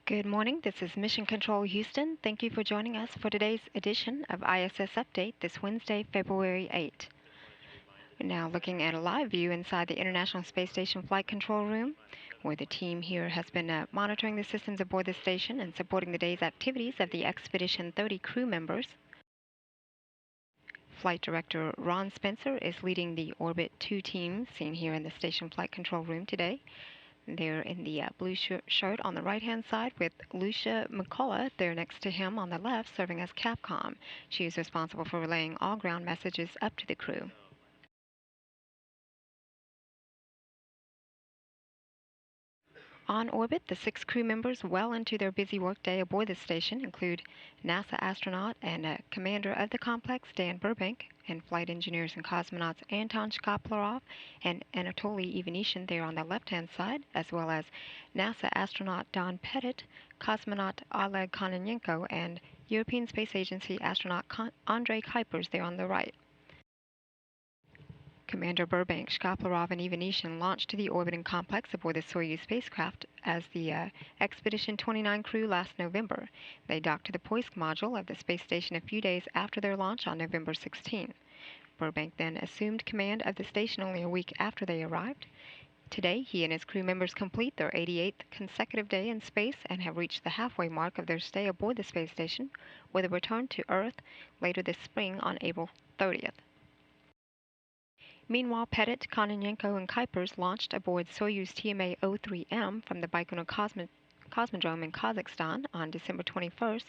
Good morning. This is Mission Control Houston. Thank you for joining us for today's edition of ISS Update this Wednesday, February 8. We're now looking at a live view inside the International Space Station Flight Control Room, where the team here has been monitoring the systems aboard the station and supporting the day's activities of the Expedition 30 crew members. Flight Director Ron Spencer is leading the Orbit 2 team seen here in the Station Flight Control Room today. They're in the blue shirt on the right-hand side with Lucia McCullough there next to him on the left serving as Capcom. She is responsible for relaying all ground messages up to the crew. On orbit, the 6 crew members well into their busy workday aboard the station include NASA astronaut and commander of the complex, Dan Burbank, and flight engineers and cosmonauts Anton Shkaplerov and Anatoly Ivanishyn there on the left-hand side, as well as NASA astronaut Don Pettit, cosmonaut Oleg Kononenko, and European Space Agency astronaut Andrei Kuipers there on the right. Commander Burbank, Shkaplerov, and Ivanishyn launched to the orbiting complex aboard the Soyuz spacecraft as the Expedition 29 crew last November. They docked to the Poisk module of the space station a few days after their launch on November 16. Burbank then assumed command of the station only a week after they arrived. Today, he and his crew members complete their 88th consecutive day in space and have reached the halfway mark of their stay aboard the space station, with a return to Earth later this spring on April 30th. Meanwhile, Pettit, Kononenko, and Kuipers launched aboard Soyuz TMA-03M from the Baikonur Cosmodrome in Kazakhstan on December 21st,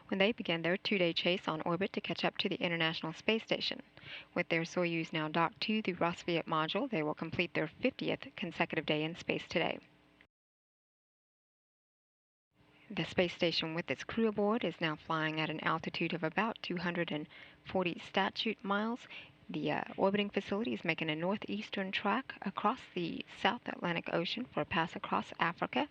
when they began their 2-day chase on orbit to catch up to the International Space Station. With their Soyuz now docked to the Rossviet module, they will complete their 50th consecutive day in space today. The space station with its crew aboard is now flying at an altitude of about 240 statute miles. The orbiting facility is making a northeastern track across the South Atlantic Ocean for a pass across Africa.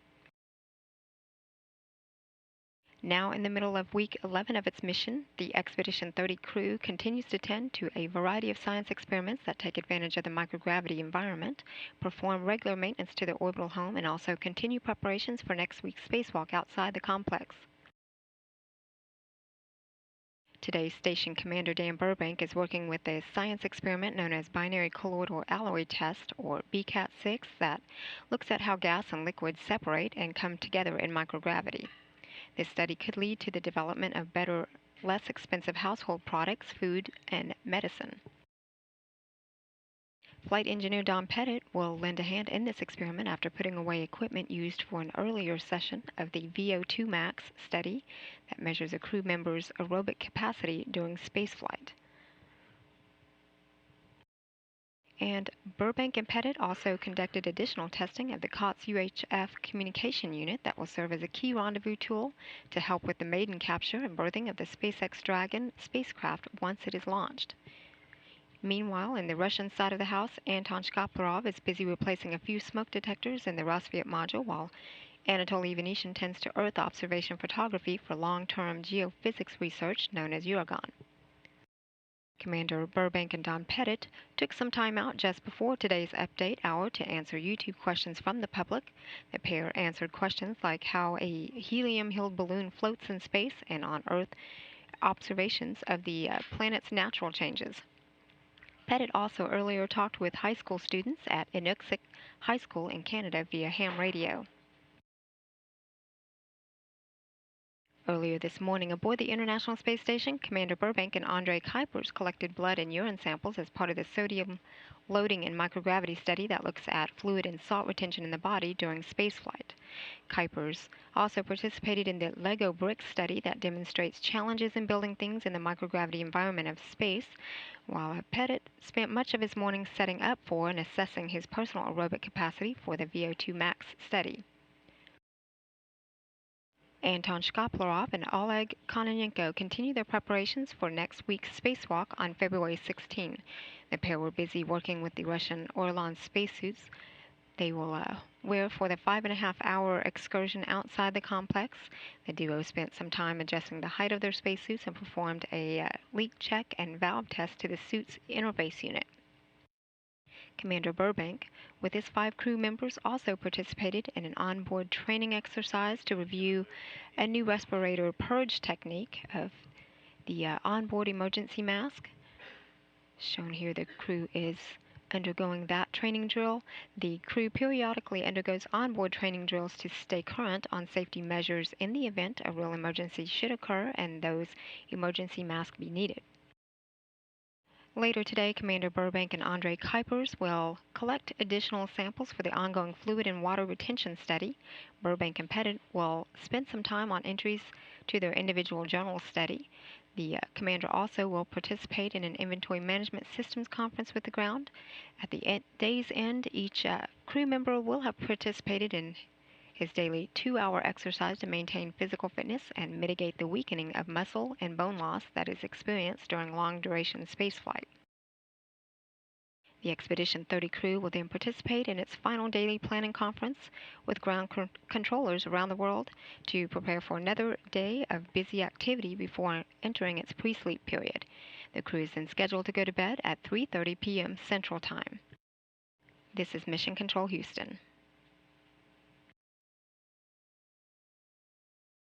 Now in the middle of week 11 of its mission, the Expedition 30 crew continues to tend to a variety of science experiments that take advantage of the microgravity environment, perform regular maintenance to their orbital home, and also continue preparations for next week's spacewalk outside the complex. Today's station commander Dan Burbank is working with a science experiment known as Binary Colloidal Alloy Test, or BCAT-6, that looks at how gas and liquids separate and come together in microgravity. This study could lead to the development of better, less expensive household products, food, and medicine. Flight engineer Don Pettit will lend a hand in this experiment after putting away equipment used for an earlier session of the VO2 max study that measures a crew member's aerobic capacity during spaceflight. And Burbank and Pettit also conducted additional testing of the COTS UHF communication unit that will serve as a key rendezvous tool to help with the maiden capture and berthing of the SpaceX Dragon spacecraft once it is launched. Meanwhile, in the Russian side of the house, Anton Shkaplerov is busy replacing a few smoke detectors in the Rossviet module, while Anatoly Ivanishyn tends to Earth observation photography for long-term geophysics research known as Uragan. Commander Burbank and Don Pettit took some time out just before today's update hour to answer YouTube questions from the public. The pair answered questions like how a helium-filled balloon floats in space and on Earth, observations of the planet's natural changes. Pettit also earlier talked with high school students at Inukjuak High School in Canada via ham radio. Earlier this morning aboard the International Space Station, Commander Burbank and Andrei Kuipers collected blood and urine samples as part of the sodium loading and microgravity study that looks at fluid and salt retention in the body during spaceflight. Kuipers also participated in the Lego bricks study that demonstrates challenges in building things in the microgravity environment of space, while Pettit spent much of his morning setting up for and assessing his personal aerobic capacity for the VO2 max study. Anton Shkaplerov and Oleg Kononenko continue their preparations for next week's spacewalk on February 16. The pair were busy working with the Russian Orlan spacesuits they will wear for the 5.5-hour excursion outside the complex. The duo spent some time adjusting the height of their spacesuits and performed a leak check and valve test to the suit's interface unit. Commander Burbank, with his 5 crew members, also participated in an onboard training exercise to review a new respirator purge technique of the onboard emergency mask. Shown here, the crew is undergoing that training drill. The crew periodically undergoes onboard training drills to stay current on safety measures in the event a real emergency should occur and those emergency masks be needed. Later today, Commander Burbank and Andre Kuipers will collect additional samples for the ongoing fluid and water retention study. Burbank and Pettit will spend some time on entries to their individual journal study. The commander also will participate in an inventory management systems conference with the ground. At the day's end, each crew member will have participated in his daily 2-hour exercise to maintain physical fitness and mitigate the weakening of muscle and bone loss that is experienced during long-duration spaceflight. The Expedition 30 crew will then participate in its final daily planning conference with ground controllers around the world to prepare for another day of busy activity before entering its pre-sleep period. The crew is then scheduled to go to bed at 3:30 p.m. Central Time. This is Mission Control Houston.